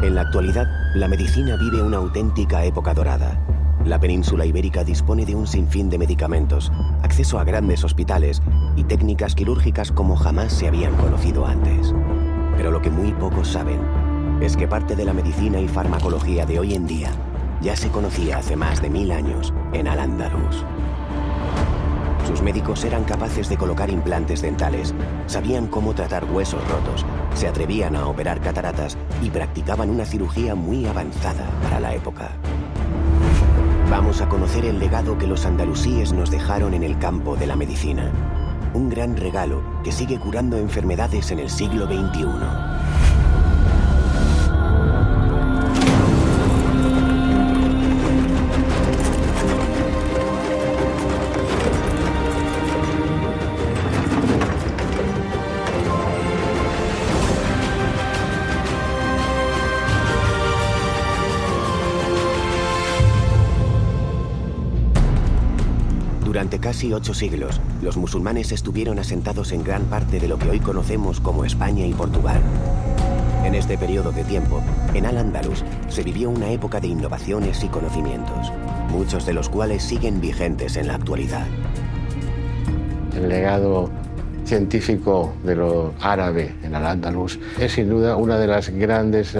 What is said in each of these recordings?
En la actualidad, la medicina vive una auténtica época dorada. La península ibérica dispone de un sinfín de medicamentos, acceso a grandes hospitales y técnicas quirúrgicas como jamás se habían conocido antes. Pero lo que muy pocos saben es que parte de la medicina y farmacología de hoy en día ya se conocía hace más de 1000 años en Al-Ándalus. Sus médicos eran capaces de colocar implantes dentales, sabían cómo tratar huesos rotos, se atrevían a operar cataratas y practicaban una cirugía muy avanzada para la época. Vamos a conocer el legado que los andalusíes nos dejaron en el campo de la medicina. Un gran regalo que sigue curando enfermedades en el siglo XXI. Durante casi 8 siglos, los musulmanes estuvieron asentados en gran parte de lo que hoy conocemos como España y Portugal. En este periodo de tiempo, en Al-Ándalus se vivió una época de innovaciones y conocimientos, muchos de los cuales siguen vigentes en la actualidad. El legado científico de los árabes en Al-Ándalus es sin duda una de las grandes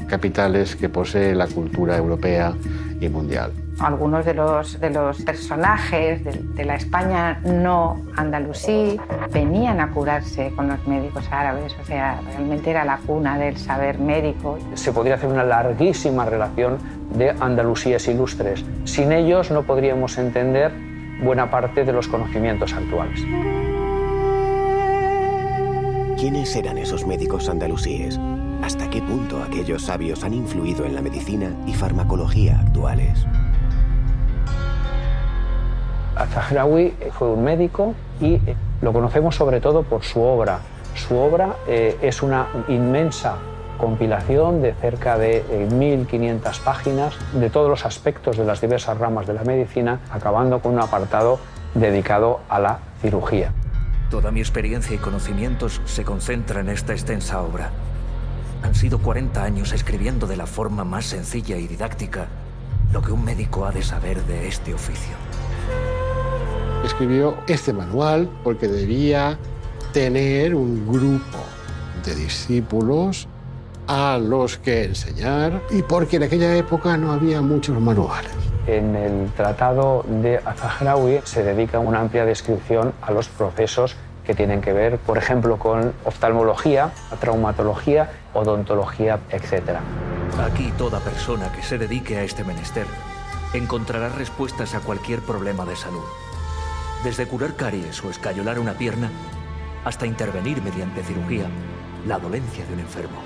capitales que posee la cultura europea y mundial. Algunos de los personajes de la España no andalusí venían a curarse con los médicos árabes, o sea, realmente era la cuna del saber médico. Se podría hacer una larguísima relación de andalusíes ilustres. Sin ellos no podríamos entender buena parte de los conocimientos actuales. ¿Quiénes eran esos médicos andalusíes? ¿Hasta qué punto aquellos sabios han influido en la medicina y farmacología actuales? Az-Zahrāwī fue un médico y lo conocemos sobre todo por su obra. Su obra es una inmensa compilación de cerca de 1500 páginas de todos los aspectos de las diversas ramas de la medicina, acabando con un apartado dedicado a la cirugía. Toda mi experiencia y conocimientos se concentran en esta extensa obra. Han sido 40 años escribiendo de la forma más sencilla y didáctica lo que un médico ha de saber de este oficio. Escribió este manual porque debía tener un grupo de discípulos a los que enseñar y porque en aquella época no había muchos manuales. En el tratado de Az-Zahrāwī se dedica una amplia descripción a los procesos que tienen que ver, por ejemplo, con oftalmología, traumatología, odontología, etc. Aquí toda persona que se dedique a este menester encontrará respuestas a cualquier problema de salud. Desde curar caries o escayolar una pierna, hasta intervenir mediante cirugía la dolencia de un enfermo.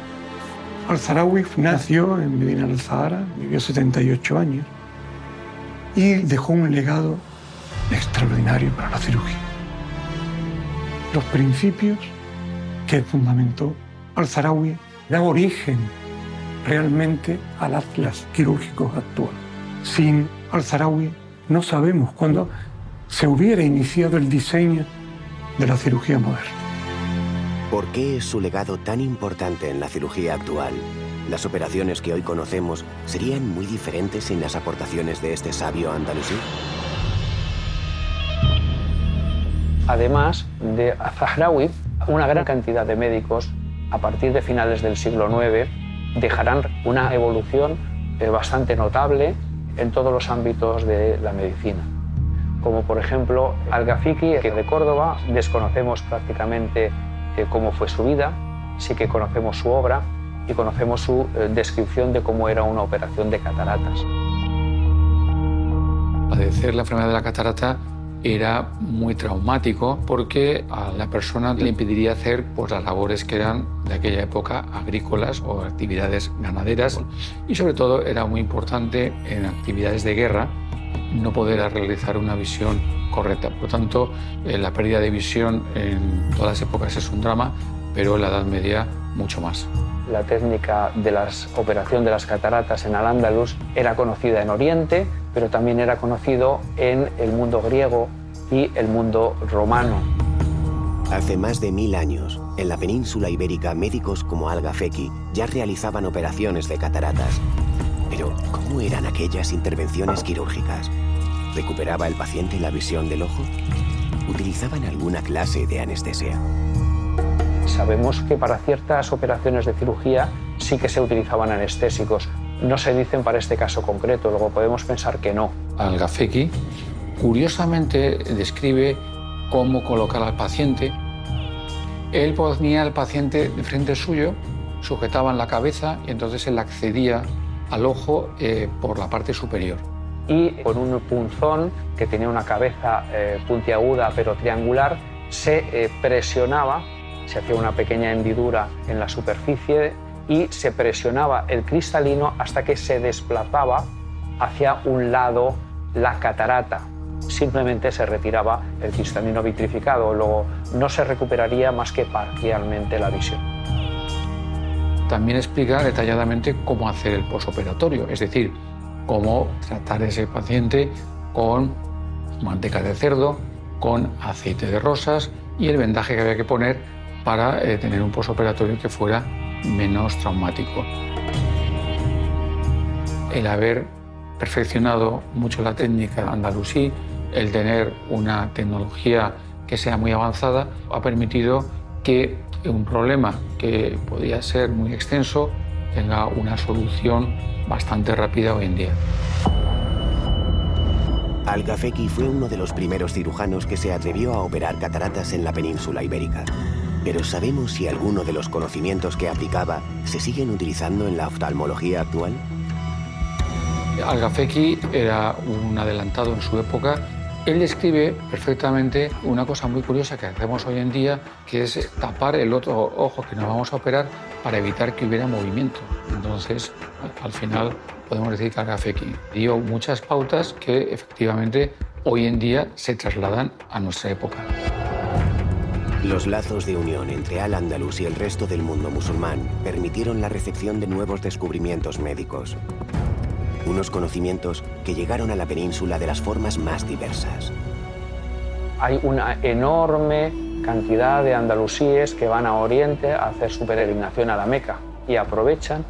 Al-Zahrāwī nació en Medina al-Zahara, vivió 78 años y dejó un legado extraordinario para la cirugía. Los principios que fundamentó Al-Zahrāwī dan origen realmente al atlas quirúrgico actual. Sin Al-Zahrāwī no sabemos cuándo se hubiera iniciado el diseño de la cirugía moderna. ¿Por qué es su legado tan importante en la cirugía actual? ¿Las operaciones que hoy conocemos serían muy diferentes sin las aportaciones de este sabio andalusí? Además de Az-Zahrāwī, una gran cantidad de médicos, a partir de finales del siglo IX, dejarán una evolución bastante notable en todos los ámbitos de la medicina. Como por ejemplo Al-Ghafiqi, que de Córdoba desconocemos prácticamente cómo fue su vida, sí que conocemos su obra y conocemos su descripción de cómo era una operación de cataratas. Padecer la enfermedad de la catarata era muy traumático porque a la persona le impediría hacer las labores que eran de aquella época agrícolas o actividades ganaderas, y sobre todo era muy importante en actividades de guerra no poder realizar una visión correcta. Por lo tanto, la pérdida de visión en todas las épocas es un drama, pero en la Edad Media mucho más. La técnica de la operación de las cataratas en Al-Ándalus era conocida en Oriente, pero también era conocido en el mundo griego y el mundo romano. Hace más de 1000 años, En la península ibérica, médicos como Al-Gafeki ya realizaban operaciones de cataratas. Pero, ¿cómo eran aquellas intervenciones quirúrgicas? ¿Recuperaba el paciente la visión del ojo? ¿Utilizaban alguna clase de anestesia? Sabemos que para ciertas operaciones de cirugía sí que se utilizaban anestésicos. No se dicen para este caso concreto, luego podemos pensar que no. Al-Gafeki curiosamente describe cómo colocar al paciente. Él ponía al paciente de frente suyo, sujetaban la cabeza y entonces él accedía al ojo por la parte superior. Y con un punzón que tenía una cabeza puntiaguda pero triangular, se presionaba, se hacía una pequeña hendidura en la superficie y se presionaba el cristalino hasta que se desplazaba hacia un lado la catarata. Simplemente se retiraba el cristalino vitrificado, luego no se recuperaría más que parcialmente la visión. También explica detalladamente cómo hacer el posoperatorio, es decir, cómo tratar a ese paciente con manteca de cerdo, con aceite de rosas y el vendaje que había que poner para tener un posoperatorio que fuera menos traumático. El haber perfeccionado mucho la técnica andalusí, el tener una tecnología que sea muy avanzada, ha permitido que un problema que podía ser muy extenso tenga una solución bastante rápida hoy en día. Al-Gafeki fue uno de los primeros cirujanos que se atrevió a operar cataratas en la península ibérica. Pero ¿sabemos si alguno de los conocimientos que aplicaba se siguen utilizando en la oftalmología actual? Al-Gafeki era un adelantado en su época. Él describe perfectamente una cosa muy curiosa que hacemos hoy en día, que es tapar el otro ojo que nos vamos a operar para evitar que hubiera movimiento. Entonces, al final, podemos decir que Al-Gafeki dio muchas pautas que efectivamente hoy en día se trasladan a nuestra época. Los lazos de unión entre Al-Ándalus y el resto del mundo musulmán permitieron la recepción de nuevos descubrimientos médicos. Unos conocimientos que llegaron a la península de las formas más diversas. Hay una enorme cantidad de andalusíes que van a Oriente a hacer su peregrinación a la Meca y aprovechan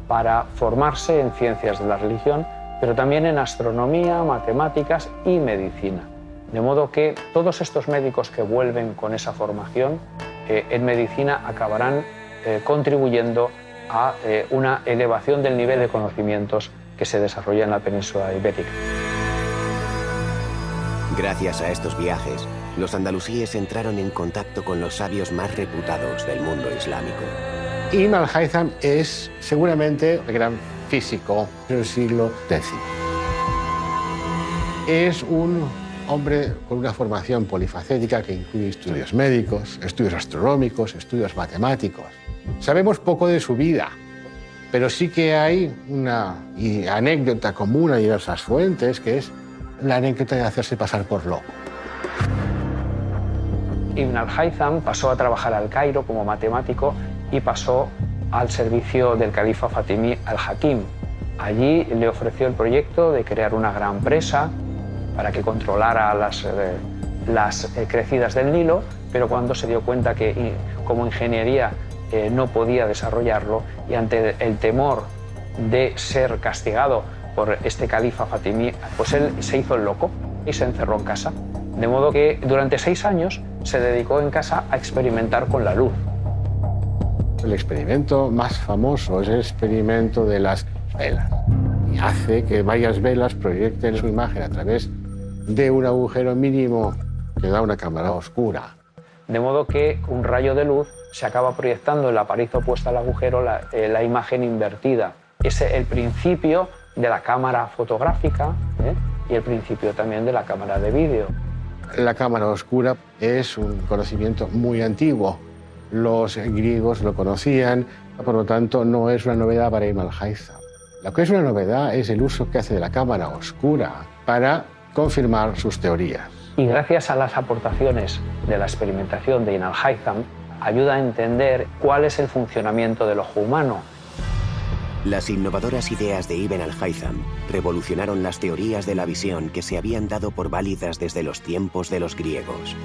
para formarse en ciencias de la religión, pero también en astronomía, matemáticas y medicina. De modo que todos estos médicos que vuelven con esa formación en medicina acabarán contribuyendo a una elevación del nivel de conocimientos que se desarrolla en la península ibérica. Gracias a estos viajes, los andalusíes entraron en contacto con los sabios más reputados del mundo islámico. Ibn al-Haytham es seguramente el gran físico del siglo X. Es un hombre con una formación polifacética que incluye estudios médicos, estudios astronómicos, estudios matemáticos. Sabemos poco de su vida, pero sí que hay una anécdota común a diversas fuentes, que es la anécdota de hacerse pasar por loco. Ibn al-Haytham pasó a trabajar al Cairo como matemático y pasó al servicio del califa fatimí al-Hakim. Allí le ofreció el proyecto de crear una gran presa para que controlara las crecidas del Nilo, pero cuando se dio cuenta que como ingeniería no podía desarrollarlo y ante el temor de ser castigado por este califa fatimí, pues él se hizo el loco y se encerró en casa. De modo que durante 6 años se dedicó en casa a experimentar con la luz. El experimento más famoso es el experimento de las velas. Y hace que varias velas proyecten su imagen a través de un agujero mínimo que da una cámara oscura. De modo que un rayo de luz se acaba proyectando en la pared opuesta al agujero la imagen invertida. Es el principio de la cámara fotográfica y el principio también de la cámara de vídeo. La cámara oscura es un conocimiento muy antiguo. Los griegos lo conocían, por lo tanto no es una novedad para Ibn al-Haytham. Lo que es una novedad es el uso que hace de la cámara oscura para confirmar sus teorías. Y gracias a las aportaciones de la experimentación de Ibn al-Haytham, ayuda a entender cuál es el funcionamiento del ojo humano. Las innovadoras ideas de Ibn al-Haytham revolucionaron las teorías de la visión que se habían dado por válidas desde los tiempos de los griegos.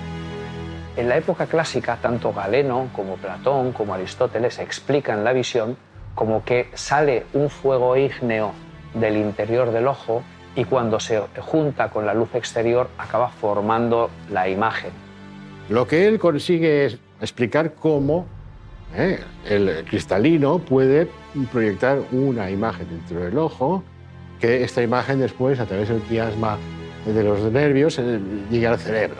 En la época clásica, tanto Galeno como Platón como Aristóteles explican la visión como que sale un fuego ígneo del interior del ojo y cuando se junta con la luz exterior acaba formando la imagen. Lo que él consigue es explicar cómo el cristalino puede proyectar una imagen dentro del ojo, que esta imagen después, a través del quiasma de los nervios, llega al cerebro.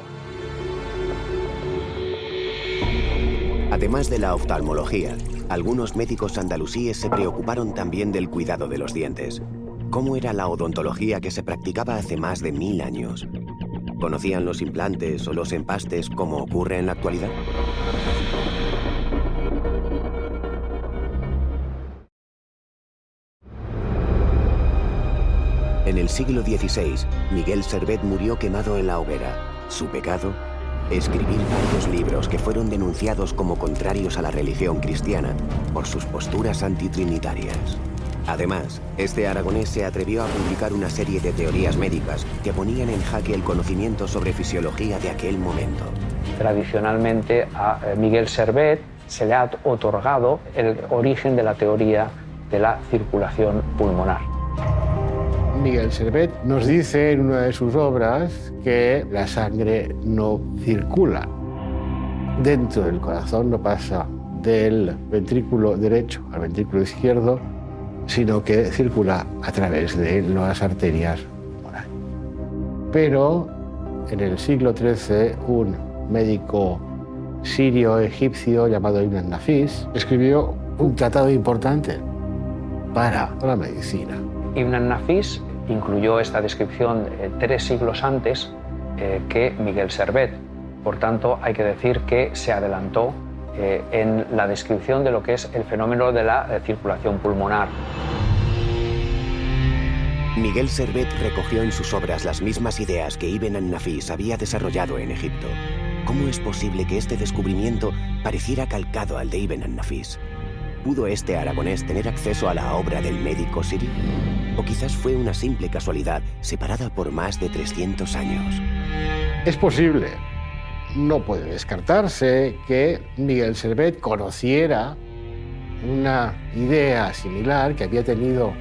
Además de la oftalmología, algunos médicos andalusíes se preocuparon también del cuidado de los dientes. ¿Cómo era la odontología que se practicaba hace más de 1000 años? ¿Conocían los implantes o los empastes como ocurre en la actualidad? En el siglo XVI, Miguel Servet murió quemado en la hoguera. Su pecado: escribir varios libros que fueron denunciados como contrarios a la religión cristiana por sus posturas antitrinitarias. Además, este aragonés se atrevió a publicar una serie de teorías médicas que ponían en jaque el conocimiento sobre fisiología de aquel momento. Tradicionalmente a Miguel Servet se le ha otorgado el origen de la teoría de la circulación pulmonar. Miguel Servet nos dice en una de sus obras que la sangre no circula dentro del corazón, no pasa del ventrículo derecho al ventrículo izquierdo, sino que circula a través de las arterias pulmonares. Pero en el siglo XIII, un médico sirio-egipcio llamado Ibn an-Nafis escribió un tratado importante para la medicina. Ibn an-Nafis incluyó esta descripción 3 siglos antes que Miguel Servet. Por tanto, hay que decir que se adelantó en la descripción de lo que es el fenómeno de la circulación pulmonar. Miguel Servet recogió en sus obras las mismas ideas que Ibn an-Nafis había desarrollado en Egipto. ¿Cómo es posible que este descubrimiento pareciera calcado al de Ibn an-Nafis? ¿Pudo este aragonés tener acceso a la obra del médico sirio? ¿O quizás fue una simple casualidad separada por más de 300 años? Es posible. No puede descartarse que Miguel Servet conociera una idea similar que había tenido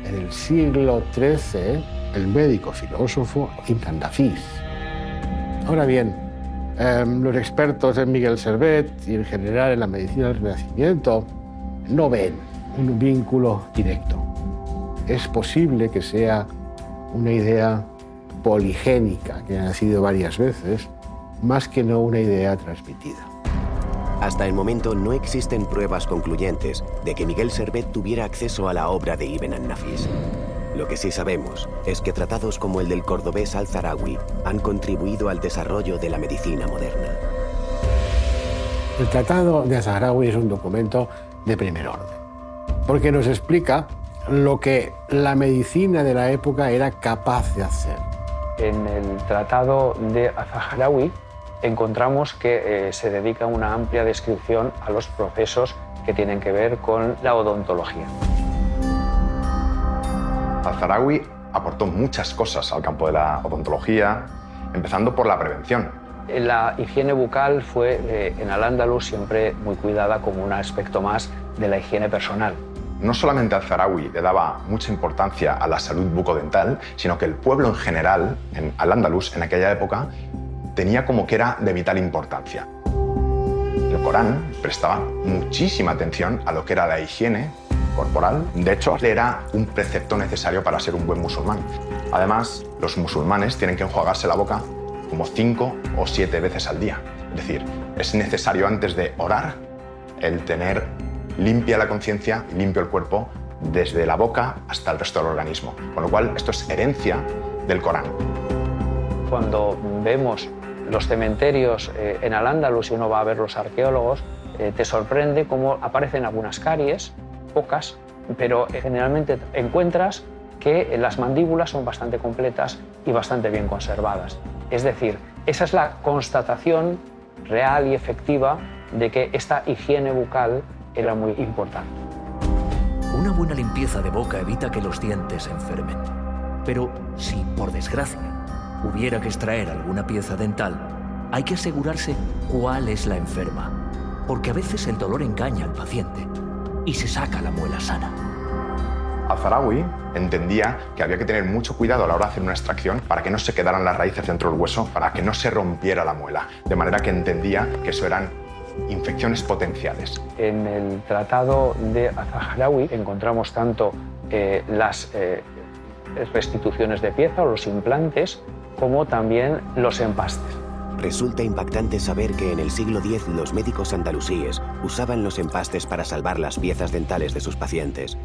en el siglo XIII el médico filósofo Ibn an-Nafis. Ahora bien, los expertos en Miguel Servet y en general en la medicina del Renacimiento no ven un vínculo directo. Es posible que sea una idea poligénica que ha nacido varias veces, más que no una idea transmitida. Hasta el momento no existen pruebas concluyentes de que Miguel Servet tuviera acceso a la obra de Ibn an-Nafis. Lo que sí sabemos es que tratados como el del cordobés Al-Zarawi han contribuido al desarrollo de la medicina moderna. El Tratado de Al-Zarawi es un documento de primer orden, porque nos explica lo que la medicina de la época era capaz de hacer. En el Tratado de Al-Zarawi encontramos que se dedica una amplia descripción a los procesos que tienen que ver con la odontología. Al-Zarawi aportó muchas cosas al campo de la odontología, empezando por la prevención. La higiene bucal fue en Al-Ándalus siempre muy cuidada como un aspecto más de la higiene personal. No solamente Al-Zarawi le daba mucha importancia a la salud bucodental, sino que el pueblo en general, en Al-Ándalus, en aquella época, tenía como que era de vital importancia. El Corán prestaba muchísima atención a lo que era la higiene corporal. De hecho, era un precepto necesario para ser un buen musulmán. Además, los musulmanes tienen que enjuagarse la boca como 5 o 7 veces al día. Es decir, es necesario antes de orar el tener limpia la conciencia y limpio el cuerpo desde la boca hasta el resto del organismo. Con lo cual, esto es herencia del Corán. Cuando vemos los cementerios en Al-Ándalus y uno va a ver los arqueólogos, te sorprende cómo aparecen algunas caries, pocas, pero generalmente encuentras que las mandíbulas son bastante completas y bastante bien conservadas. Es decir, esa es la constatación real y efectiva de que esta higiene bucal era muy importante. Una buena limpieza de boca evita que los dientes se enfermen. Pero si, por desgracia, hubiera que extraer alguna pieza dental, hay que asegurarse cuál es la enferma, porque a veces el dolor engaña al paciente y se saca la muela sana. Al-Zahraoui entendía que había que tener mucho cuidado a la hora de hacer una extracción para que no se quedaran las raíces dentro del hueso, para que no se rompiera la muela, de manera que entendía que eso eran infecciones potenciales. En el tratado de Al-Zahraoui encontramos tanto las restituciones de pieza o los implantes, como también los empastes. Resulta impactante saber que en el siglo X los médicos andalusíes usaban los empastes para salvar las piezas dentales de sus pacientes.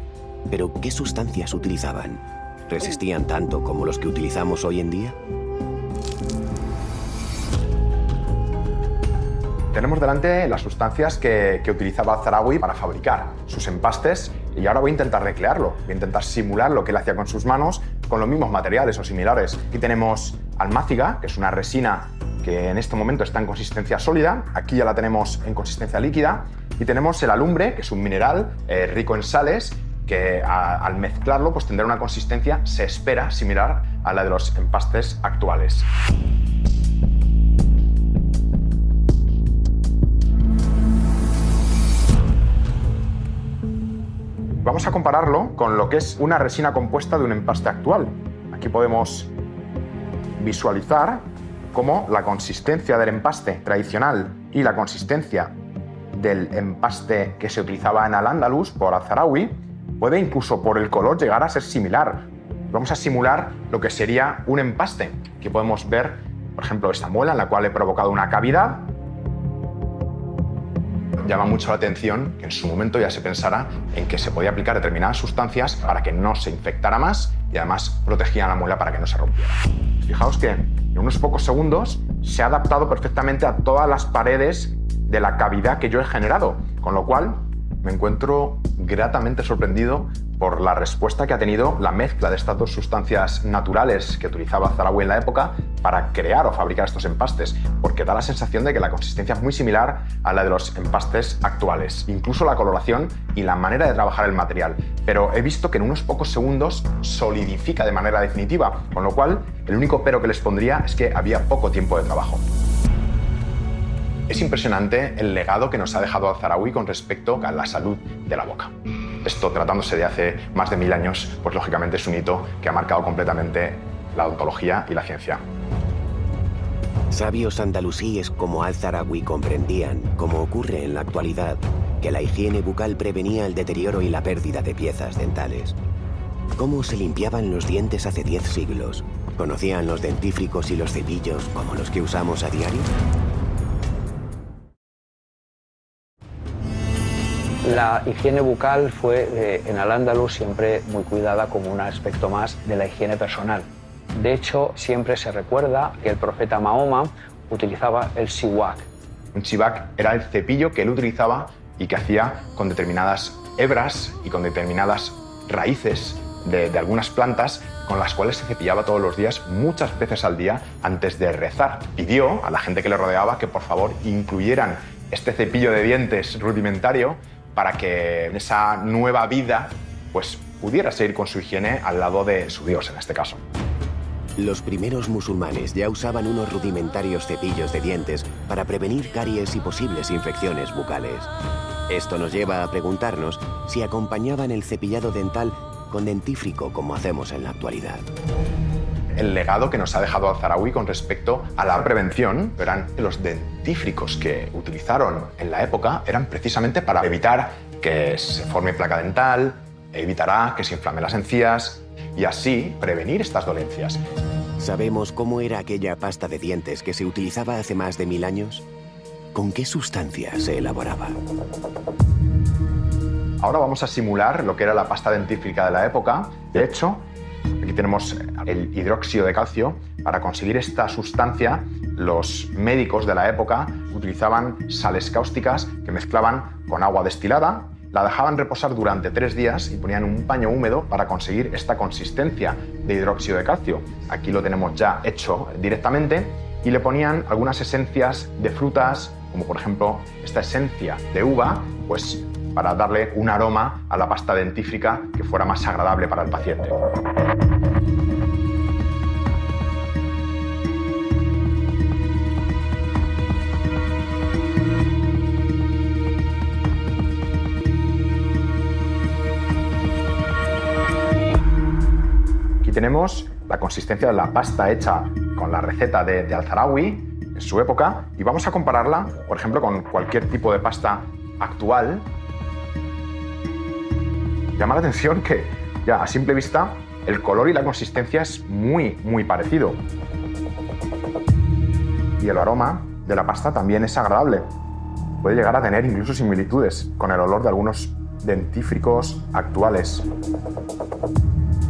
Pero, ¿qué sustancias utilizaban? ¿Resistían tanto como los que utilizamos hoy en día? Tenemos delante las sustancias que utilizaba Al-Zahraoui para fabricar sus empastes, y ahora voy a intentar recrearlo, voy a intentar simular lo que él hacía con sus manos con los mismos materiales o similares. Aquí tenemos almáciga, que es una resina que en este momento está en consistencia sólida, aquí ya la tenemos en consistencia líquida, y tenemos el alumbre, que es un mineral rico en sales, que al mezclarlo pues tendrá una consistencia, se espera, similar a la de los empastes actuales. Vamos a compararlo con lo que es una resina compuesta de un empaste actual. Aquí podemos visualizar cómo la consistencia del empaste tradicional y la consistencia del empaste que se utilizaba en Al-Ándalus por Al-Zahraoui puede incluso por el color llegar a ser similar. Vamos a simular lo que sería un empaste. Aquí podemos ver, por ejemplo, esta muela en la cual he provocado una cavidad. Llama mucho la atención que en su momento ya se pensara en que se podía aplicar determinadas sustancias para que no se infectara más y además protegían la muela para que no se rompiera. Fijaos que en unos pocos segundos se ha adaptado perfectamente a todas las paredes de la cavidad que yo he generado, con lo cual me encuentro gratamente sorprendido por la respuesta que ha tenido la mezcla de estas dos sustancias naturales que utilizaba Al-Zahraoui en la época para crear o fabricar estos empastes, porque da la sensación de que la consistencia es muy similar a la de los empastes actuales, incluso la coloración y la manera de trabajar el material. Pero he visto que en unos pocos segundos solidifica de manera definitiva, con lo cual el único pero que les pondría es que había poco tiempo de trabajo. Es impresionante el legado que nos ha dejado Al-Zahraoui con respecto a la salud de la boca. Esto, tratándose de hace más de 1000 años, pues lógicamente es un hito que ha marcado completamente la odontología y la ciencia. Sabios andalusíes como Al-Zahraoui comprendían, como ocurre en la actualidad, que la higiene bucal prevenía el deterioro y la pérdida de piezas dentales. ¿Cómo se limpiaban los dientes hace 10 siglos? ¿Conocían los dentífricos y los cepillos como los que usamos a diario? La higiene bucal fue en Al-Ándalus siempre muy cuidada como un aspecto más de la higiene personal. De hecho, siempre se recuerda que el profeta Mahoma utilizaba el siwak. Un siwak era el cepillo que él utilizaba y que hacía con determinadas hebras y con determinadas raíces de algunas plantas con las cuales se cepillaba todos los días, muchas veces al día, antes de rezar. Pidió a la gente que le rodeaba que por favor incluyeran este cepillo de dientes rudimentario para que en esa nueva vida pues, pudiera seguir con su higiene al lado de su Dios, en este caso. Los primeros musulmanes ya usaban unos rudimentarios cepillos de dientes para prevenir caries y posibles infecciones bucales. Esto nos lleva a preguntarnos si acompañaban el cepillado dental con dentífrico como hacemos en la actualidad. El legado que nos ha dejado Al-Zahraoui con respecto a la prevención eran los dentífricos que utilizaron en la época, eran precisamente para evitar que se forme placa dental, evitará que se inflamen las encías y así prevenir estas dolencias. ¿Sabemos cómo era aquella pasta de dientes que se utilizaba hace más de 1000 años? ¿Con qué sustancia se elaboraba? Ahora vamos a simular lo que era la pasta dentífrica de la época. De hecho, aquí tenemos el hidróxido de calcio. Para conseguir esta sustancia, los médicos de la época utilizaban sales cáusticas que mezclaban con agua destilada, la dejaban reposar durante 3 días y ponían un paño húmedo para conseguir esta consistencia de hidróxido de calcio. Aquí lo tenemos ya hecho directamente y le ponían algunas esencias de frutas, como por ejemplo esta esencia de uva, pues para darle un aroma a la pasta dentífrica que fuera más agradable para el paciente. Aquí tenemos la consistencia de la pasta hecha con la receta de Al-Zahraoui en su época y vamos a compararla, por ejemplo, con cualquier tipo de pasta actual. Llama la atención que ya a simple vista el color y la consistencia es muy parecido. Y el aroma de la pasta también es agradable. Puede llegar a tener incluso similitudes con el olor de algunos dentífricos actuales.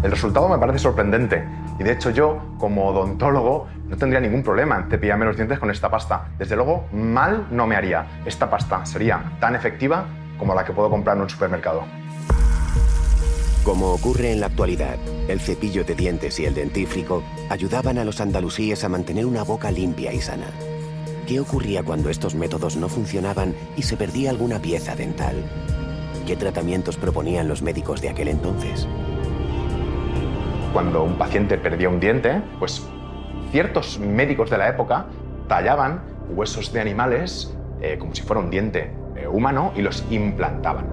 El resultado me parece sorprendente y de hecho yo, como odontólogo, no tendría ningún problema en cepillarme los dientes con esta pasta. Desde luego, mal no me haría. Esta pasta sería tan efectiva como la que puedo comprar en un supermercado. Como ocurre en la actualidad, el cepillo de dientes y el dentífrico ayudaban a los andalusíes a mantener una boca limpia y sana. ¿Qué ocurría cuando estos métodos no funcionaban y se perdía alguna pieza dental? ¿Qué tratamientos proponían los médicos de aquel entonces? Cuando un paciente perdía un diente, pues ciertos médicos de la época tallaban huesos de animales como si fuera un diente humano y los implantaban.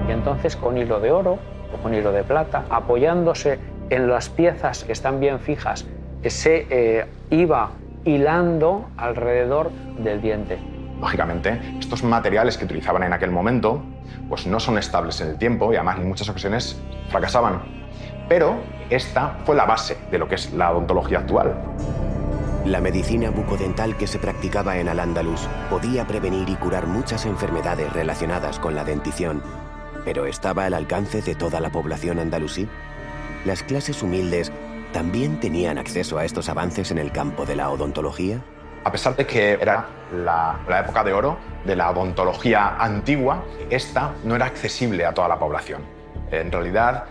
Y entonces con hilo de oro o con hilo de plata, apoyándose en las piezas que están bien fijas, se iba hilando alrededor del diente. Lógicamente, estos materiales que utilizaban en aquel momento pues no son estables en el tiempo y además en muchas ocasiones fracasaban. Pero esta fue la base de lo que es la odontología actual. La medicina bucodental que se practicaba en Al-Ándalus podía prevenir y curar muchas enfermedades relacionadas con la dentición, pero ¿estaba al alcance de toda la población andalusí? ¿Las clases humildes también tenían acceso a estos avances en el campo de la odontología? A pesar de que era la época de oro de la odontología antigua, esta no era accesible a toda la población. En realidad,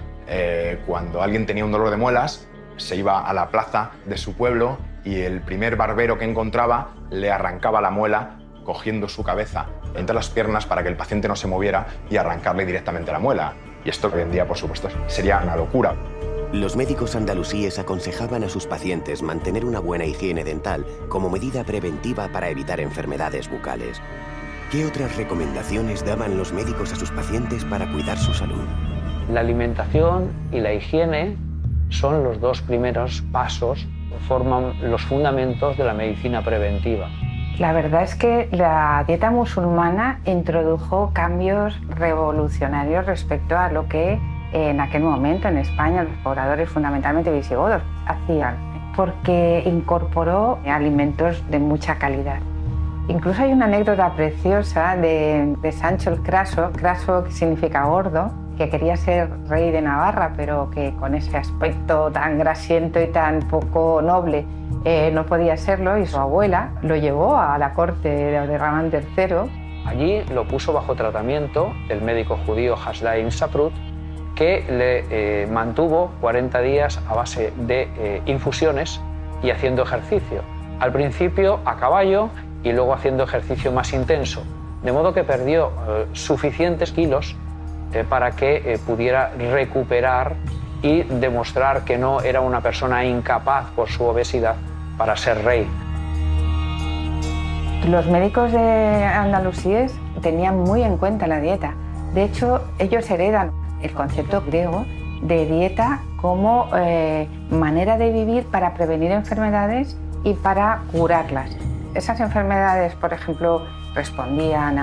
cuando alguien tenía un dolor de muelas, se iba a la plaza de su pueblo y el primer barbero que encontraba le arrancaba la muela cogiendo su cabeza entre las piernas para que el paciente no se moviera y arrancarle directamente la muela. Y esto hoy en día, por supuesto, sería una locura. Los médicos andalusíes aconsejaban a sus pacientes mantener una buena higiene dental como medida preventiva para evitar enfermedades bucales. ¿Qué otras recomendaciones daban los médicos a sus pacientes para cuidar su salud? La alimentación y la higiene son los dos primeros pasos, forman los fundamentos de la medicina preventiva. La verdad es que la dieta musulmana introdujo cambios revolucionarios respecto a lo que en aquel momento en España los pobladores fundamentalmente visigodos hacían, porque incorporó alimentos de mucha calidad. Incluso hay una anécdota preciosa de Sancho el Craso, Craso que significa gordo, que quería ser rey de Navarra, pero que con ese aspecto tan grasiento y tan poco noble no podía serlo, y su abuela lo llevó a la corte de Ramán III. Allí lo puso bajo tratamiento el médico judío Haslaim Saprut, que le mantuvo 40 días a base de infusiones y haciendo ejercicio. Al principio a caballo y luego haciendo ejercicio más intenso, de modo que perdió suficientes kilos para que pudiera recuperar y demostrar que no era una persona incapaz por su obesidad para ser rey. Los médicos de andalusíes tenían muy en cuenta la dieta. De hecho, ellos heredan el concepto griego de dieta como manera de vivir para prevenir enfermedades y para curarlas. Esas enfermedades, por ejemplo, respondían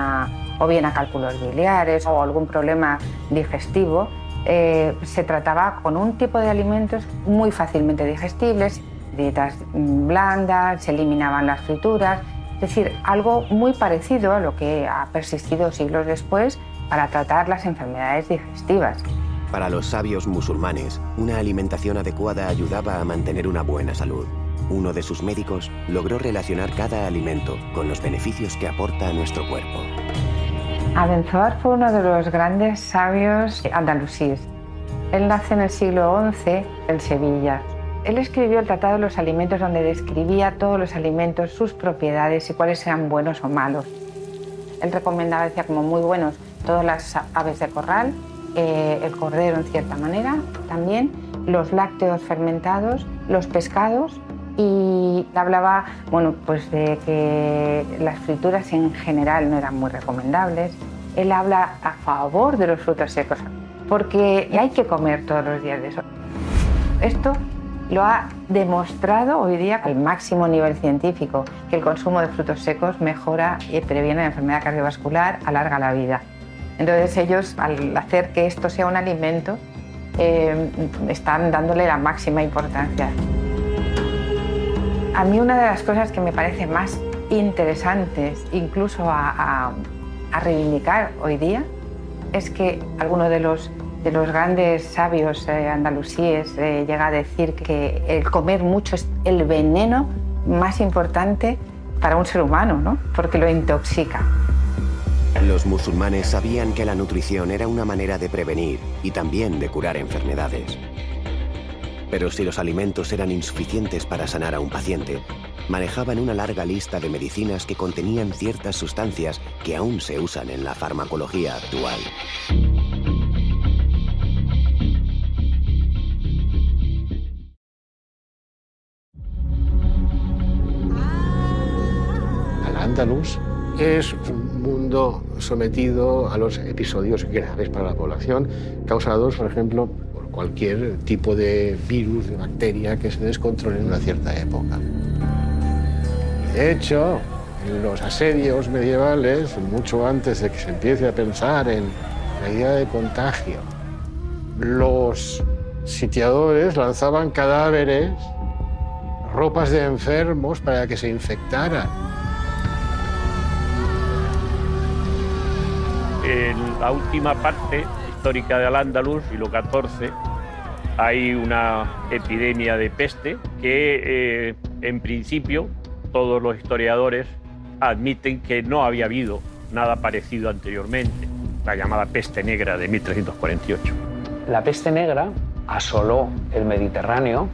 o bien a cálculos biliares o algún problema digestivo. Se trataba con un tipo de alimentos muy fácilmente digestibles, dietas blandas, se eliminaban las frituras, es decir, algo muy parecido a lo que ha persistido siglos después para tratar las enfermedades digestivas. Para los sabios musulmanes, una alimentación adecuada ayudaba a mantener una buena salud. Uno de sus médicos logró relacionar cada alimento con los beneficios que aporta a nuestro cuerpo. Abenzoar fue uno de los grandes sabios andalusíes. Él nace en el siglo XI en Sevilla. Él escribió el Tratado de los Alimentos, donde describía todos los alimentos, sus propiedades y cuáles eran buenos o malos. Él recomendaba, decía, como muy buenos todas las aves de corral, el cordero en cierta manera, también los lácteos fermentados, los pescados, y hablaba, bueno, pues de que las frituras en general no eran muy recomendables. Él habla a favor de los frutos secos. porque hay que comer todos los días de eso. Esto lo ha demostrado hoy día al máximo nivel científico, que el consumo de frutos secos mejora y previene la enfermedad cardiovascular, alarga la vida. Entonces ellos, al hacer que esto sea un alimento, están dándole la máxima importancia. A mí una de las cosas que me parece más interesantes, incluso a reivindicar hoy día, es que alguno de los grandes sabios andalusíes llega a decir que el comer mucho es el veneno más importante para un ser humano, ¿no? Porque lo intoxica. Los musulmanes sabían que la nutrición era una manera de prevenir y también de curar enfermedades. Pero si los alimentos eran insuficientes para sanar a un paciente, manejaban una larga lista de medicinas que contenían ciertas sustancias que aún se usan en la farmacología actual. Al-Ándalus es un mundo sometido a los episodios graves para la población, causados, por ejemplo, por cualquier tipo de virus, de bacteria que se descontrole en una cierta época. De hecho, en los asedios medievales, mucho antes de que se empiece a pensar en la idea de contagio, los sitiadores lanzaban cadáveres, ropas de enfermos para que se infectaran. En la última parte histórica de Al-Ándalus, siglo XIV, hay una epidemia de peste que, en principio, todos los historiadores admiten que no había habido nada parecido anteriormente, la llamada peste negra de 1348. La peste negra asoló el Mediterráneo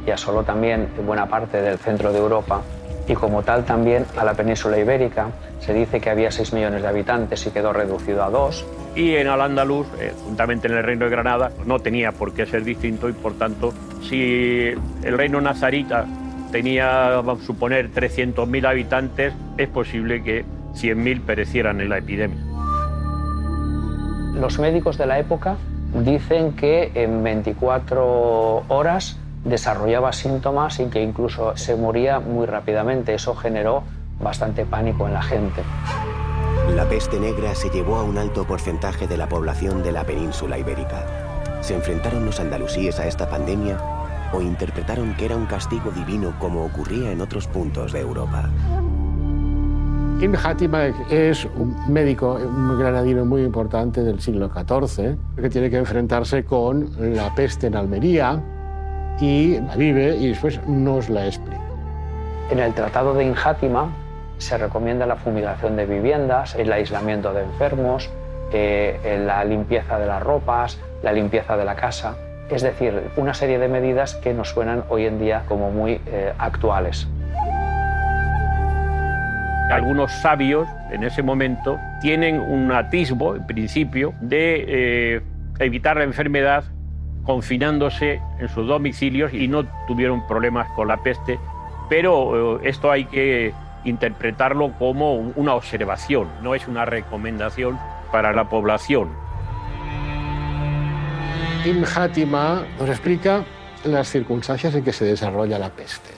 y asoló también buena parte del centro de Europa, y como tal también a la península ibérica. Se dice que había 6 millones de habitantes y quedó reducido a 2. Y en Al-Ándalus, juntamente en el reino de Granada, no tenía por qué ser distinto, y por tanto, si el reino nazarita tenía, vamos a suponer, 300.000 habitantes, es posible que 100.000 perecieran en la epidemia. Los médicos de la época dicen que en 24 horas desarrollaba síntomas y que incluso se moría muy rápidamente. Eso generó bastante pánico en la gente. La peste negra se llevó a un alto porcentaje de la población de la península ibérica. ¿Se enfrentaron los andalusíes a esta pandemia o interpretaron que era un castigo divino como ocurría en otros puntos de Europa? Ibn Hátima es un médico, un granadino muy importante del siglo XIV, que tiene que enfrentarse con la peste en Almería, y la vive y después nos la explica. En el Tratado de Ibn Hátima se recomienda la fumigación de viviendas, el aislamiento de enfermos, la limpieza de las ropas, la limpieza de la casa. Es decir, una serie de medidas que nos suenan hoy en día como muy actuales. Algunos sabios en ese momento tienen un atisbo, en principio, de evitar la enfermedad confinándose en sus domicilios, y no tuvieron problemas con la peste, pero esto hay que interpretarlo como una observación, no es una recomendación para la población. Ibn Hátima nos explica las circunstancias en que se desarrolla la peste.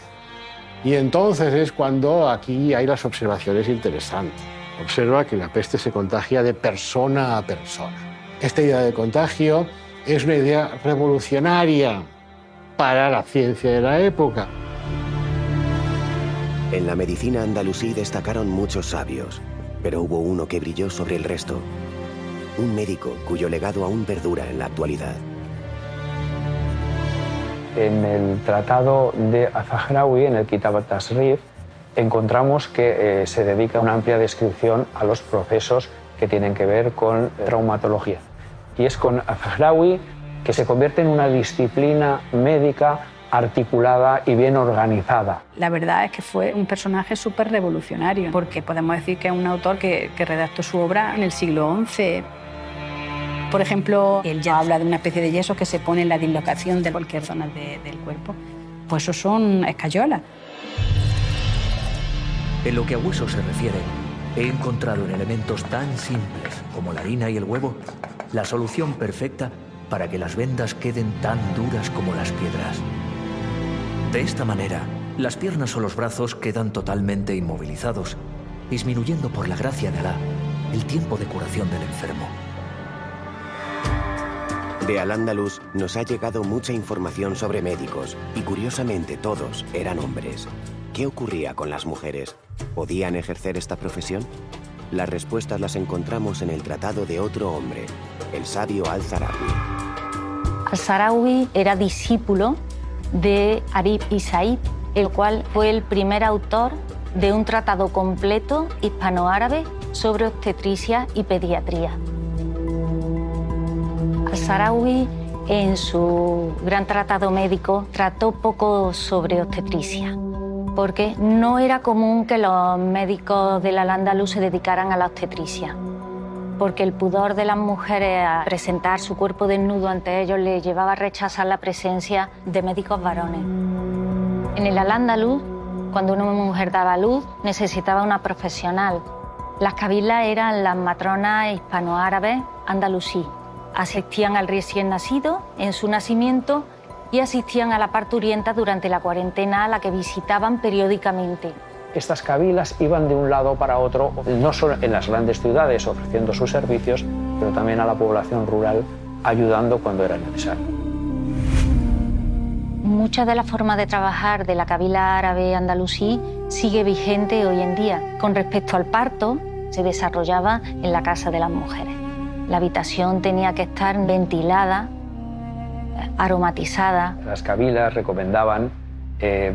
Y entonces es cuando aquí hay las observaciones interesantes. Observa que la peste se contagia de persona a persona. Esta idea de contagio es una idea revolucionaria para la ciencia de la época. En la medicina andalusí destacaron muchos sabios, pero hubo uno que brilló sobre el resto. Un médico cuyo legado aún perdura en la actualidad. En el tratado de Az-Zaghrawi, en el Kitab al-Tasrif, encontramos que se dedica una amplia descripción a los procesos que tienen que ver con traumatología. Y es con Az-Zaghrawi que se convierte en una disciplina médica articulada y bien organizada. La verdad es que fue un personaje súper revolucionario, porque podemos decir que es un autor que redactó su obra en el siglo XI. Por ejemplo, él ya habla de una especie de yeso que se pone en la dislocación de cualquier zona del cuerpo. Pues eso son escayolas. En lo que a huesos se refiere, he encontrado en elementos tan simples como la harina y el huevo la solución perfecta para que las vendas queden tan duras como las piedras. De esta manera, las piernas o los brazos quedan totalmente inmovilizados, disminuyendo por la gracia de Alá el tiempo de curación del enfermo. De Al-Ándalus nos ha llegado mucha información sobre médicos y curiosamente todos eran hombres. ¿Qué ocurría con las mujeres? ¿Podían ejercer esta profesión? Las respuestas las encontramos en el tratado de otro hombre, el sabio Al-Zarawi. Al-Zarawi era discípulo de Arib y Said, el cual fue el primer autor de un tratado completo hispanoárabe sobre obstetricia y pediatría. Al-Zarawi, en su gran tratado médico, trató poco sobre obstetricia, porque no era común que los médicos del Al-Ándalus se dedicaran a la obstetricia, porque el pudor de las mujeres a presentar su cuerpo desnudo ante ellos les llevaba a rechazar la presencia de médicos varones. En el Al-Ándalus, cuando una mujer daba a luz, necesitaba una profesional. Las cabilas eran las matronas hispanoárabes andalusí. Asistían al recién nacido en su nacimiento y asistían a la parturienta durante la cuarentena, a la que visitaban periódicamente. Estas cabilas iban de un lado para otro, no solo en las grandes ciudades ofreciendo sus servicios, pero también a la población rural, ayudando cuando era necesario. Muchas de las formas de trabajar de la cabila árabe andalusí sigue vigente hoy en día. Con respecto al parto, se desarrollaba en la casa de las mujeres. La habitación tenía que estar ventilada, aromatizada. Las cabilas recomendaban que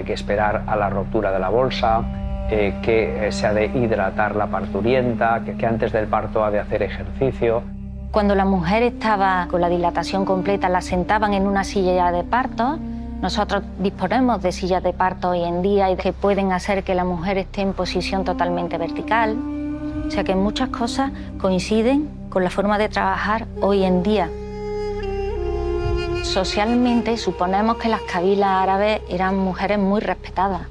esperar a la ruptura de la bolsa, que se ha de hidratar la parturienta, que antes del parto ha de hacer ejercicio. Cuando la mujer estaba con la dilatación completa, la sentaban en una silla de parto. Nosotros disponemos de sillas de parto hoy en día y que pueden hacer que la mujer esté en posición totalmente vertical. O sea que muchas cosas coinciden con la forma de trabajar hoy en día. Socialmente suponemos que las cabilas árabes eran mujeres muy respetadas,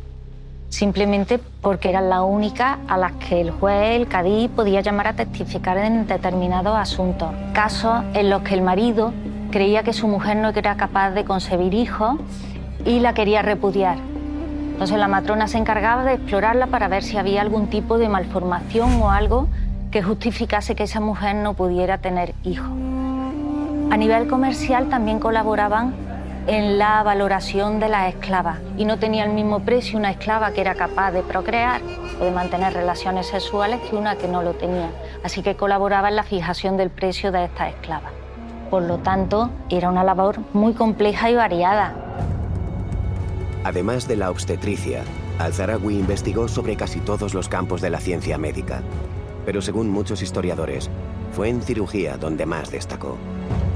simplemente porque eran las únicas a las que el juez, el cadí, podía llamar a testificar en determinados asuntos. Casos en los que el marido creía que su mujer no era capaz de concebir hijos y la quería repudiar. Entonces la matrona se encargaba de explorarla para ver si había algún tipo de malformación o algo que justificase que esa mujer no pudiera tener hijos. A nivel comercial también colaboraban en la valoración de las esclavas y no tenía el mismo precio una esclava que era capaz de procrear o de mantener relaciones sexuales que una que no lo tenía. Así que colaboraba en la fijación del precio de estas esclavas. Por lo tanto, era una labor muy compleja y variada. Además de la obstetricia, Al-Zarawi investigó sobre casi todos los campos de la ciencia médica. Pero según muchos historiadores, fue en cirugía donde más destacó.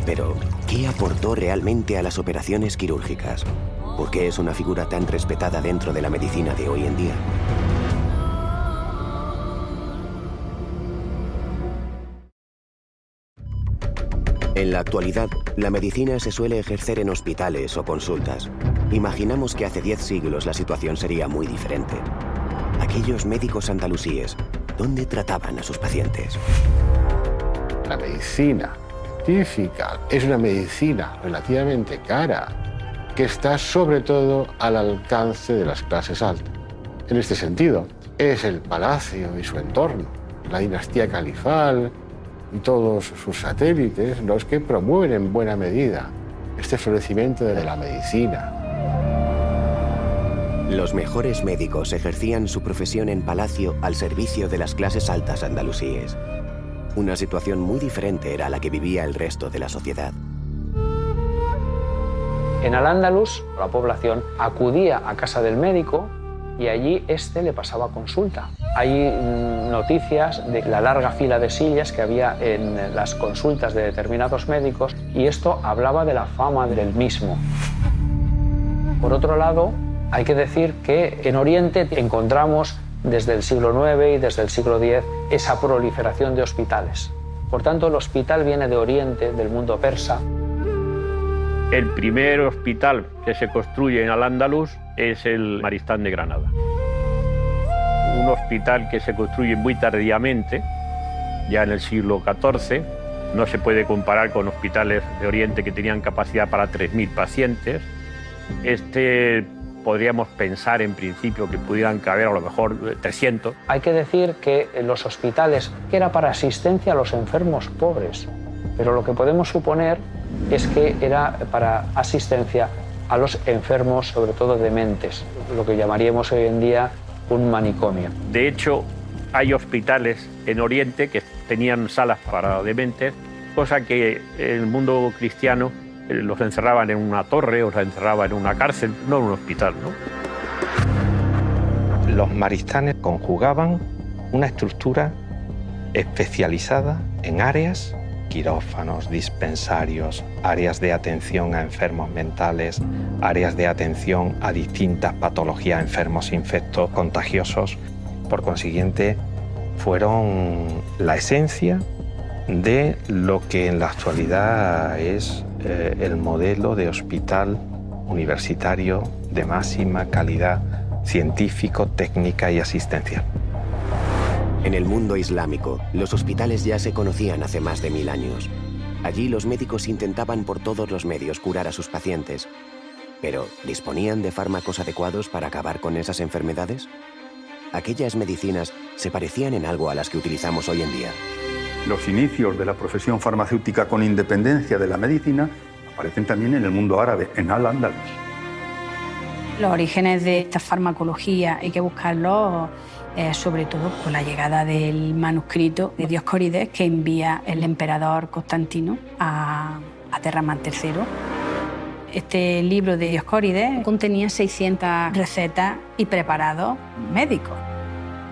Pero, ¿qué aportó realmente a las operaciones quirúrgicas? ¿Por qué es una figura tan respetada dentro de la medicina de hoy en día? En la actualidad, la medicina se suele ejercer en hospitales o consultas. Imaginamos que hace 10 siglos la situación sería muy diferente. Aquellos médicos andalusíes, ¿dónde trataban a sus pacientes? La medicina científica es una medicina relativamente cara que está sobre todo al alcance de las clases altas. En este sentido, es el palacio y su entorno, la dinastía califal y todos sus satélites los que promueven en buena medida este florecimiento de la medicina. Los mejores médicos ejercían su profesión en palacio al servicio de las clases altas andalusíes. Una situación muy diferente era la que vivía el resto de la sociedad. En Al-Ándalus, la población acudía a casa del médico y allí éste le pasaba consulta. Hay noticias de la larga fila de sillas que había en las consultas de determinados médicos y esto hablaba de la fama del mismo. Por otro lado, hay que decir que en Oriente encontramos desde el siglo IX y desde el siglo X esa proliferación de hospitales. Por tanto, el hospital viene de Oriente, del mundo persa. El primer hospital que se construye en Al-Ándalus es el Maristán de Granada. Un hospital que se construye muy tardíamente, ya en el siglo XIV, No se puede comparar con hospitales de Oriente que tenían capacidad para 3.000 pacientes. Podríamos pensar en principio que pudieran caber a lo mejor 300. Hay que decir que los hospitales, que era para asistencia a los enfermos pobres, pero lo que podemos suponer es que era para asistencia a los enfermos, sobre todo dementes, lo que llamaríamos hoy en día un manicomio. De hecho, hay hospitales en Oriente que tenían salas para dementes, cosa que en el mundo cristiano los encerraban en una torre o los encerraban en una cárcel, no en un hospital, ¿no? Los maristanes conjugaban una estructura especializada en áreas, quirófanos, dispensarios, áreas de atención a enfermos mentales, áreas de atención a distintas patologías, enfermos infectos contagiosos. Por consiguiente, fueron la esencia de lo que en la actualidad es el modelo de hospital universitario de máxima calidad científico, técnica y asistencial. En el mundo islámico, los hospitales ya se conocían hace más de 1000 años. Allí los médicos intentaban por todos los medios curar a sus pacientes. Pero, ¿disponían de fármacos adecuados para acabar con esas enfermedades? ¿Aquellas medicinas se parecían en algo a las que utilizamos hoy en día? Los inicios de la profesión farmacéutica con independencia de la medicina aparecen también en el mundo árabe, en Al-Ándalus. Los orígenes de esta farmacología hay que buscarlos sobre todo con la llegada del manuscrito de Dioscórides que envía el emperador Constantino a Terramán III. Este libro de Dioscórides contenía 600 recetas y preparados médicos.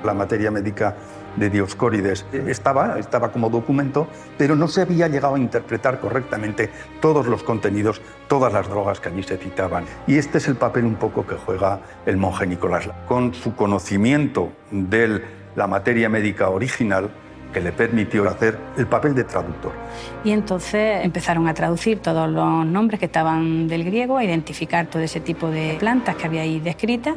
La materia médica de Dioscórides estaba como documento, pero no se había llegado a interpretar correctamente todos los contenidos, todas las drogas que allí se citaban. Y este es el papel un poco que juega el monje Nicolás, con su conocimiento de la materia médica original que le permitió hacer el papel de traductor. Y entonces empezaron a traducir todos los nombres que estaban del griego, a identificar todo ese tipo de plantas que había ahí descritas.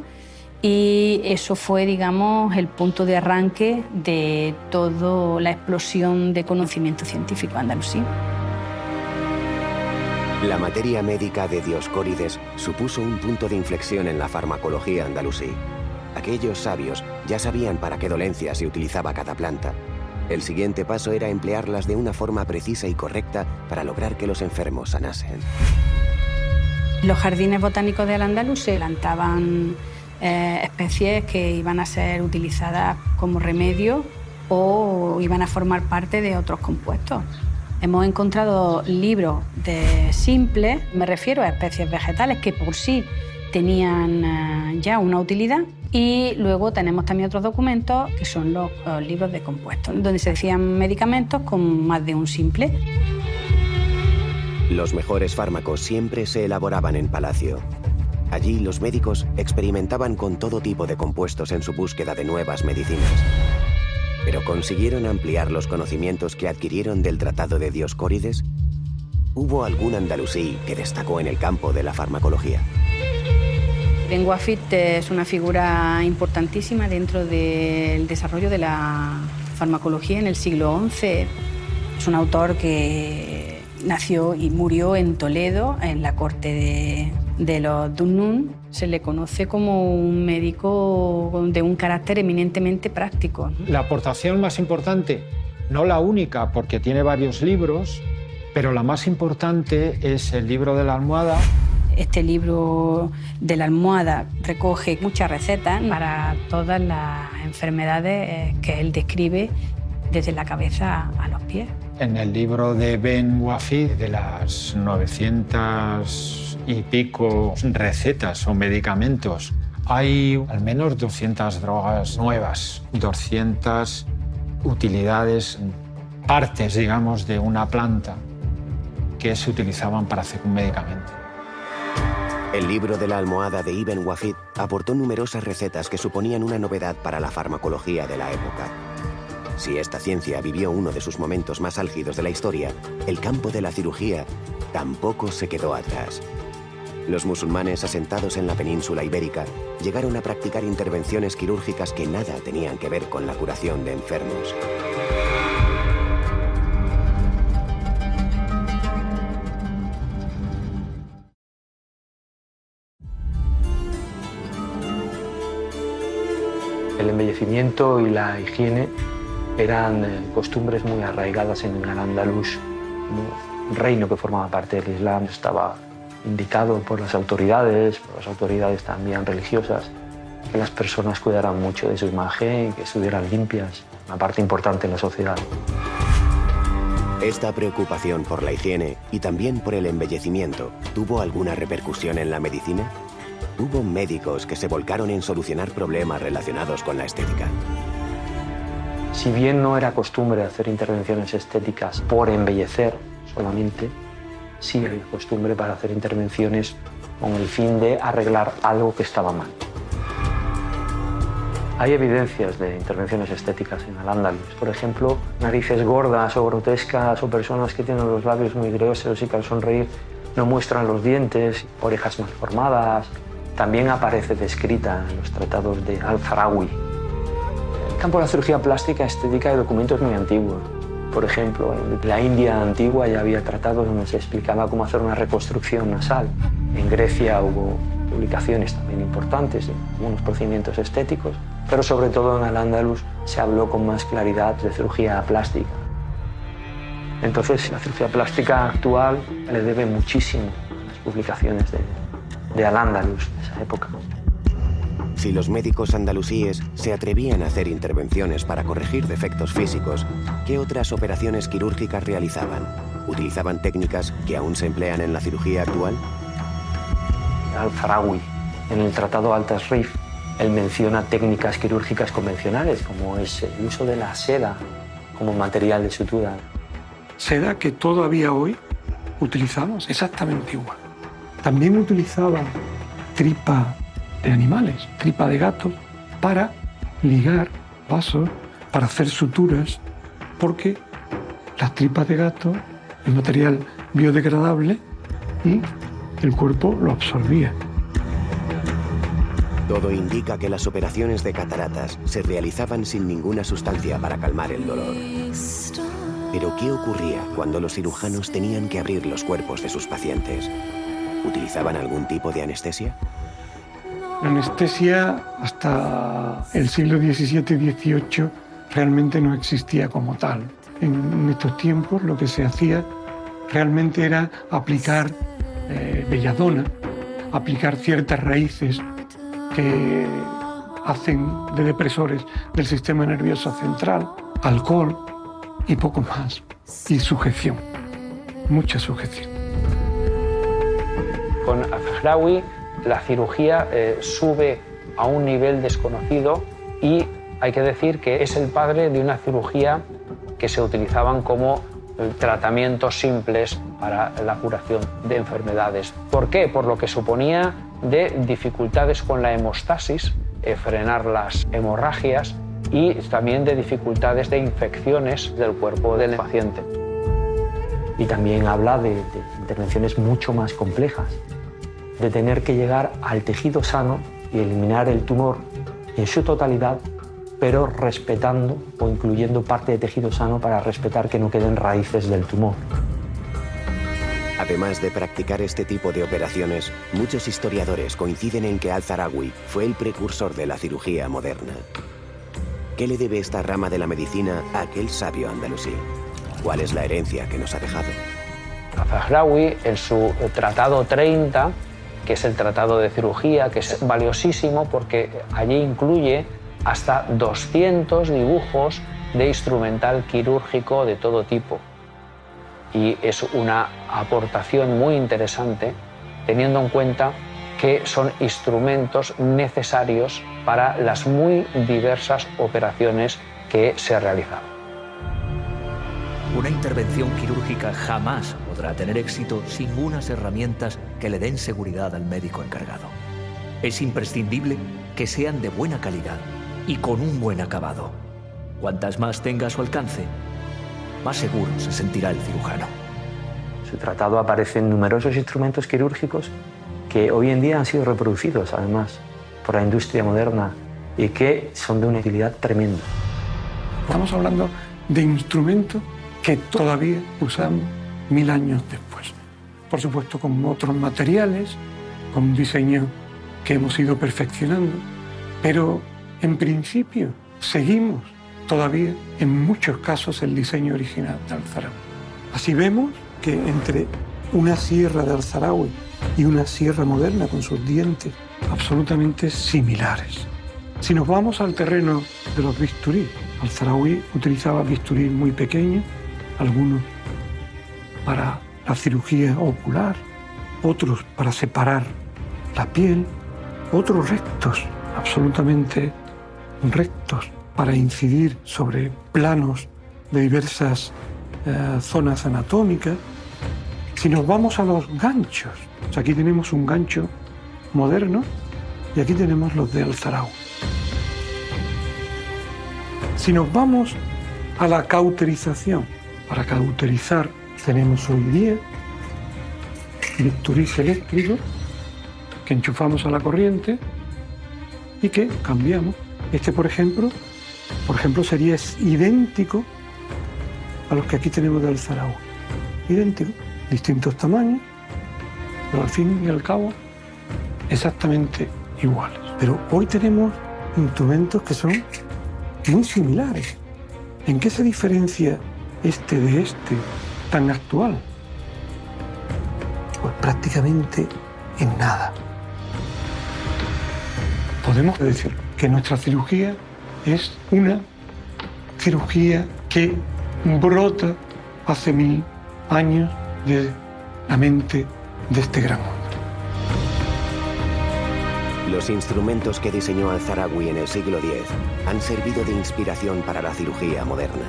Y eso fue, digamos, el punto de arranque de toda la explosión de conocimiento científico andalusí. La materia médica de Dioscórides supuso un punto de inflexión en la farmacología andalusí. Aquellos sabios ya sabían para qué dolencias se utilizaba cada planta. El siguiente paso era emplearlas de una forma precisa y correcta para lograr que los enfermos sanasen. Los jardines botánicos de Al-Ándalus se plantaban especies que iban a ser utilizadas como remedio o iban a formar parte de otros compuestos. Hemos encontrado libros de simples, me refiero a especies vegetales que por sí tenían ya una utilidad, y luego tenemos también otros documentos que son los libros de compuestos, donde se decían medicamentos con más de un simple. Los mejores fármacos siempre se elaboraban en palacio. Allí los médicos experimentaban con todo tipo de compuestos en su búsqueda de nuevas medicinas. ¿Pero consiguieron ampliar los conocimientos que adquirieron del tratado de Dioscórides? ¿Hubo algún andalusí que destacó en el campo de la farmacología? Ibn Wafid es una figura importantísima dentro del desarrollo de la farmacología en el siglo XI. Es un autor que nació y murió en Toledo, en la corte de los Dunnún. Se le conoce como un médico de un carácter eminentemente práctico. La aportación más importante, no la única, porque tiene varios libros, pero la más importante es el libro de la almohada. Este libro de la almohada recoge muchas recetas para todas las enfermedades que él describe desde la cabeza a los pies. En el libro de Ibn Wafid, de las 900 y pico recetas o medicamentos, hay al menos 200 drogas nuevas, 200 utilidades, partes, digamos, de una planta que se utilizaban para hacer un medicamento. El libro de la almohada de Ibn Wafid aportó numerosas recetas que suponían una novedad para la farmacología de la época. Si esta ciencia vivió uno de sus momentos más álgidos de la historia, el campo de la cirugía tampoco se quedó atrás. Los musulmanes asentados en la península ibérica llegaron a practicar intervenciones quirúrgicas que nada tenían que ver con la curación de enfermos. embellecimiento y la higiene eran costumbres muy arraigadas en Al-Ándalus, un reino que formaba parte del Islam. Estaba indicado por las autoridades también religiosas, que las personas cuidaran mucho de su imagen y que estuvieran limpias, una parte importante en la sociedad. ¿Esta preocupación por la higiene y también por el embellecimiento tuvo alguna repercusión en la medicina? Hubo médicos que se volcaron en solucionar problemas relacionados con la estética. Si bien no era costumbre hacer intervenciones estéticas por embellecer solamente, sí hay costumbre para hacer intervenciones con el fin de arreglar algo que estaba mal. Hay evidencias de intervenciones estéticas en Al-Ándalus. Por ejemplo, narices gordas o grotescas o personas que tienen los labios muy gruesos y que al sonreír no muestran los dientes, orejas malformadas. También aparece descrita en los tratados de Al-Zarawi. En el campo de la cirugía plástica estética hay documentos muy antiguos. Por ejemplo, en la India antigua ya había tratados donde se explicaba cómo hacer una reconstrucción nasal. En Grecia hubo publicaciones también importantes de algunos procedimientos estéticos, pero sobre todo en Al-Ándalus se habló con más claridad de cirugía plástica. Entonces, la cirugía plástica actual le debe muchísimo a las publicaciones de Al-Ándalus de esa época. Si los médicos andalusíes se atrevían a hacer intervenciones para corregir defectos físicos, ¿qué otras operaciones quirúrgicas realizaban? ¿Utilizaban técnicas que aún se emplean en la cirugía actual? Al-Zarawi, en el tratado Al-Tasrif, él menciona técnicas quirúrgicas convencionales, como es el uso de la seda como material de sutura. Seda que todavía hoy utilizamos exactamente igual. También utilizaban tripa de animales, tripa de gato, para ligar vasos, para hacer suturas, porque las tripas de gato es material biodegradable y el cuerpo lo absorbía. Todo indica que las operaciones de cataratas se realizaban sin ninguna sustancia para calmar el dolor. Pero ¿qué ocurría cuando los cirujanos tenían que abrir los cuerpos de sus pacientes? ¿Utilizaban algún tipo de anestesia? La anestesia hasta el siglo XVII-XVIII realmente no existía como tal. En estos tiempos lo que se hacía realmente era aplicar belladona, aplicar ciertas raíces que hacen de depresores del sistema nervioso central, alcohol y poco más. Y sujeción, mucha sujeción. Con Al-Zahrawi la cirugía sube a un nivel desconocido y hay que decir que es el padre de una cirugía que se utilizaban como tratamientos simples para la curación de enfermedades. ¿Por qué? Por lo que suponía de dificultades con la hemostasis, frenar las hemorragias y también de dificultades de infecciones del cuerpo del paciente. Y también habla de intervenciones mucho más complejas, de tener que llegar al tejido sano y eliminar el tumor en su totalidad, pero respetando o incluyendo parte de tejido sano para respetar que no queden raíces del tumor. Además de practicar este tipo de operaciones, muchos historiadores coinciden en que Al-Zahrawi fue el precursor de la cirugía moderna. ¿Qué le debe esta rama de la medicina a aquel sabio andalusí? ¿Cuál es la herencia que nos ha dejado? Al-Zahrawi, en su Tratado 30, que es el tratado de cirugía, que es valiosísimo porque allí incluye hasta 200 dibujos de instrumental quirúrgico de todo tipo. Y es una aportación muy interesante, teniendo en cuenta que son instrumentos necesarios para las muy diversas operaciones que se realizaban. Una intervención quirúrgica jamás podrá tener éxito sin unas herramientas que le den seguridad al médico encargado. Es imprescindible que sean de buena calidad y con un buen acabado. Cuantas más tenga a su alcance, más seguro se sentirá el cirujano. En su tratado aparecen numerosos instrumentos quirúrgicos que hoy en día han sido reproducidos, además, por la industria moderna y que son de una utilidad tremenda. Estamos hablando de instrumentos que todavía usamos 1000 años después. Por supuesto, con otros materiales, con un diseño que hemos ido perfeccionando, pero En principio, seguimos todavía en muchos casos el diseño original de Al-Zarawi. Así vemos que entre una sierra de Al-Zarawi y una sierra moderna con sus dientes absolutamente similares. Si nos vamos al terreno de los bisturís, Al-Zarawi utilizaba bisturís muy pequeños, algunos para la cirugía ocular, otros para separar la piel, otros rectos, absolutamente rectos, para incidir sobre planos de diversas zonas anatómicas. Si nos vamos a los ganchos, pues aquí tenemos un gancho moderno y aquí tenemos los de Al-Zarawi. Si nos vamos a la cauterización, para cauterizar tenemos hoy día bisturís eléctricos que enchufamos a la corriente y que cambiamos. Este, por ejemplo, sería idéntico a los que aquí tenemos de Al-Zarawi. Idéntico, distintos tamaños, pero al fin y al cabo exactamente iguales. Pero hoy tenemos instrumentos que son muy similares. ¿En qué se diferencia este de este tan actual? Pues prácticamente en nada. Podemos decir que nuestra cirugía es una cirugía que brota hace 1000 años de la mente de este gran hombre. Los instrumentos que diseñó Al-Zarawi en el siglo X han servido de inspiración para la cirugía moderna.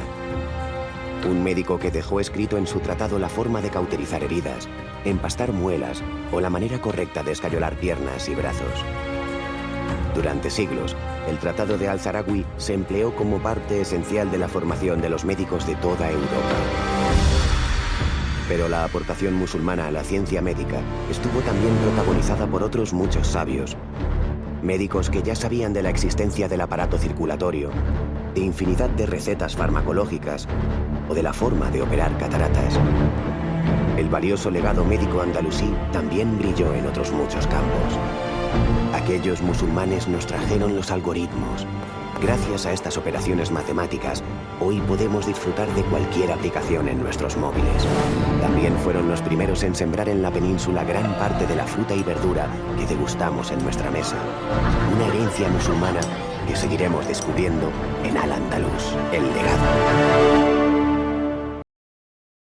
Un médico que dejó escrito en su tratado la forma de cauterizar heridas, empastar muelas o la manera correcta de escayolar piernas y brazos. Durante siglos, el tratado de Al-Zarawi se empleó como parte esencial de la formación de los médicos de toda Europa. Pero la aportación musulmana a la ciencia médica estuvo también protagonizada por otros muchos sabios. Médicos que ya sabían de la existencia del aparato circulatorio, de infinidad de recetas farmacológicas o de la forma de operar cataratas. El valioso legado médico andalusí también brilló en otros muchos campos. Aquellos musulmanes nos trajeron los algoritmos. Gracias a estas operaciones matemáticas, hoy podemos disfrutar de cualquier aplicación en nuestros móviles. También fueron los primeros en sembrar en la península gran parte de la fruta y verdura que degustamos en nuestra mesa. Una herencia musulmana que seguiremos descubriendo en Al-Andalus, el legado.